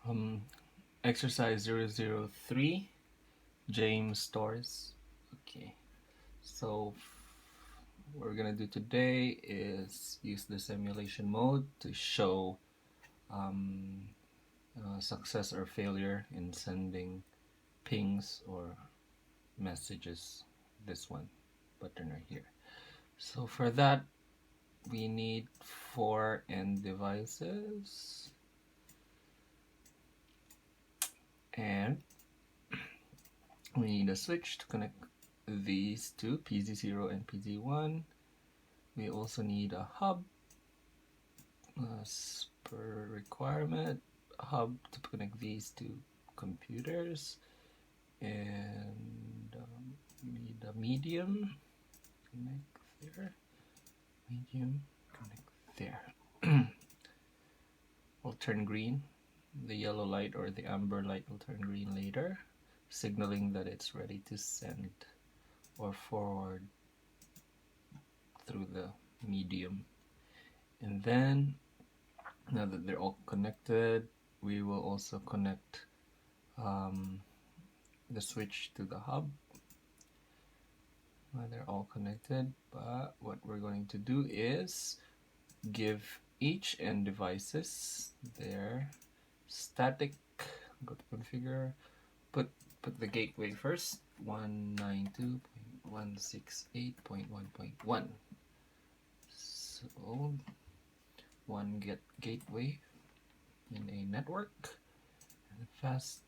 Um, Exercise 003, James Torres. Okay, so what we're gonna do today is use the simulation mode to show success or failure in sending pings or messages. This one button right here. So for that, we need 4 end devices, and we need a switch to connect these two, PZ0 and PZ1. We also need a hub as per requirement, a hub to connect these two computers, and we need a medium, connect there, medium, connect there. Will turn green. The yellow light or the amber light will turn green later, signaling that it's ready to send or forward through the medium. And then, now that they're all connected, we will also connect the switch to the hub. They're all connected, but what we're going to do is give each end devices their static. Go to configure, put the gateway first, 192.168.1.1. So one gateway in a network, and fast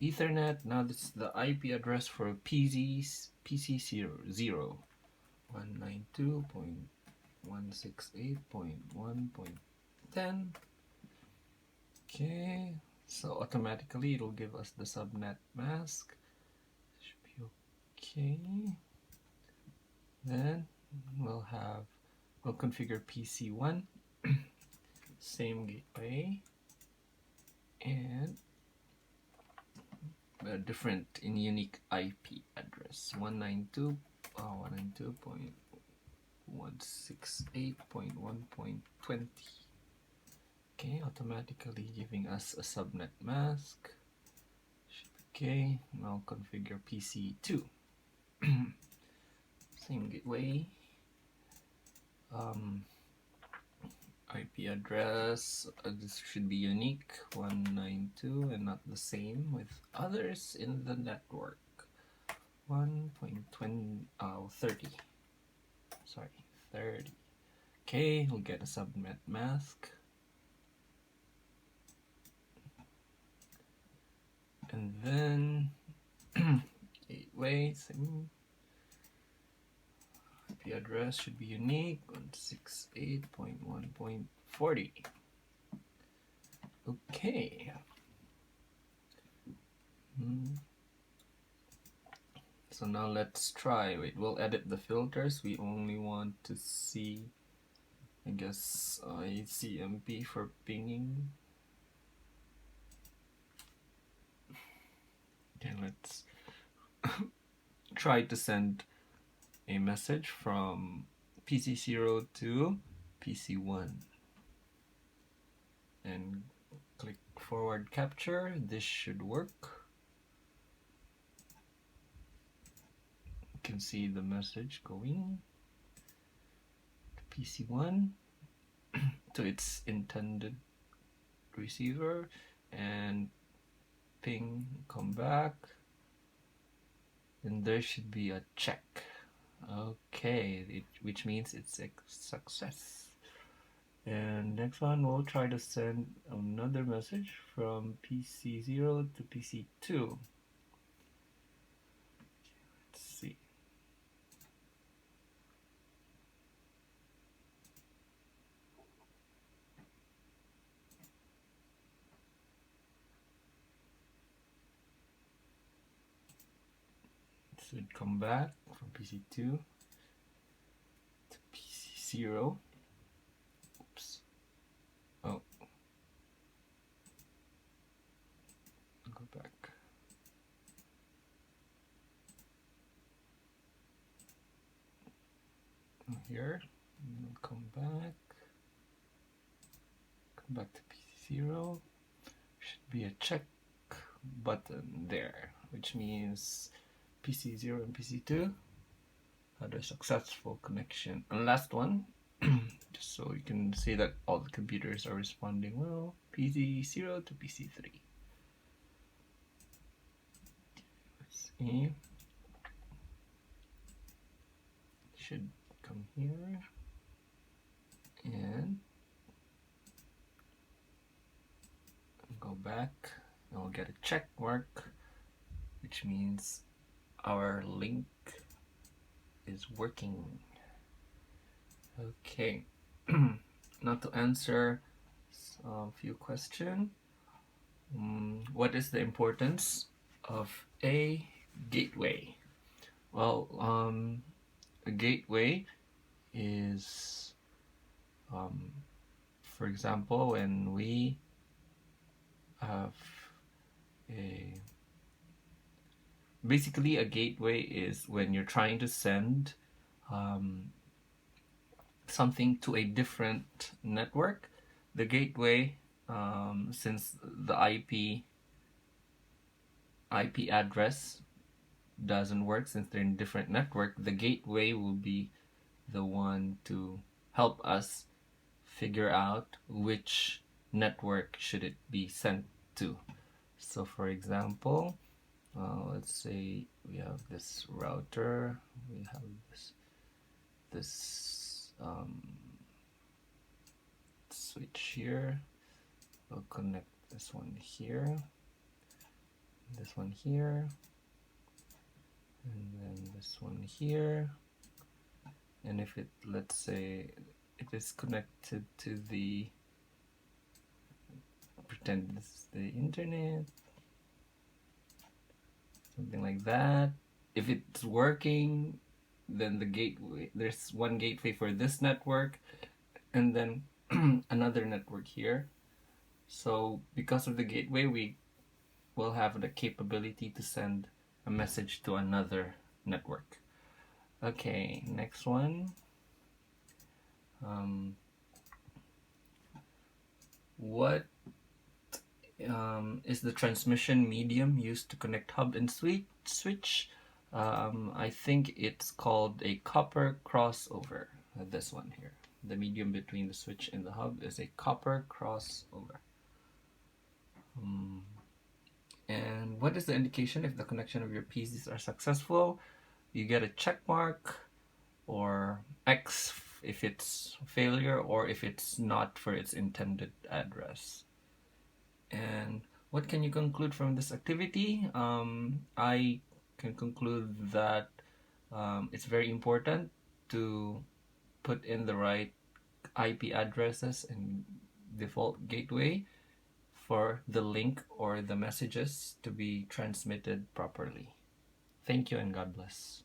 Ethernet. Now this is the IP address for PC0, 192.168.1.10. Okay, so automatically it'll give us the subnet mask. Should be okay. Then we'll configure PC1, same gateway, and a different and unique IP address, 192.168.1.20. Okay, automatically giving us a subnet mask. Okay, now configure PC2. Same gateway. IP address, this should be unique, 192, and not the same with others in the network. 1.30. Sorry, 30. Okay, we'll get a subnet mask. And then gateway, same. IP address should be unique, 168.1.40. Okay. So now let's try. Wait, we'll edit the filters. We only want to see, I guess, ICMP for pinging. Okay, let's try to send a message from PC0 to PC1 and click forward capture. This should work. You can see the message going to PC1 to its intended receiver, and ping, come back, and there should be a check. Okay, which means it's a success. And next one, we'll try to send another message from PC0 to PC2. Let's see. It should come back from PC2 to PC0. Oops. Oh. Go back. Here, we'll come back to PC0. be a check button there, which means PC0 and PC2 had a successful connection. And last one, just so you can see that all the computers are responding well, PC0 to PC3. Let's see. Should come here and go back, and we'll get a check mark, which means our link is working. Okay, now to answer a few questions. What is the importance of a gateway? Well, a gateway is, for example, when we have basically a gateway is when you're trying to send something to a different network. The gateway, since the IP address doesn't work, since they're in different network, the gateway will be the one to help us figure out which network should it be sent to. So for example, let's say we have this router, we have this switch here. We'll connect this one here, this one here, and then this one here. And if it, let's say it is connected to the, pretend this is the internet, something like that. If it's working, then the gateway, there's one gateway for this network and then another network here. So because of the gateway, we will have the capability to send a message to another network. Okay, next one. What is the transmission medium used to connect hub and switch? I think it's called a copper crossover. This one here. The medium between the switch and the hub is a copper crossover. And what is the indication if the connection of your PCs are successful? You get a check mark, or X if it's failure, or if it's not for its intended address. And what can you conclude from this activity? I can conclude that it's very important to put in the right IP addresses and default gateway for the link or the messages to be transmitted properly. Thank you and God bless.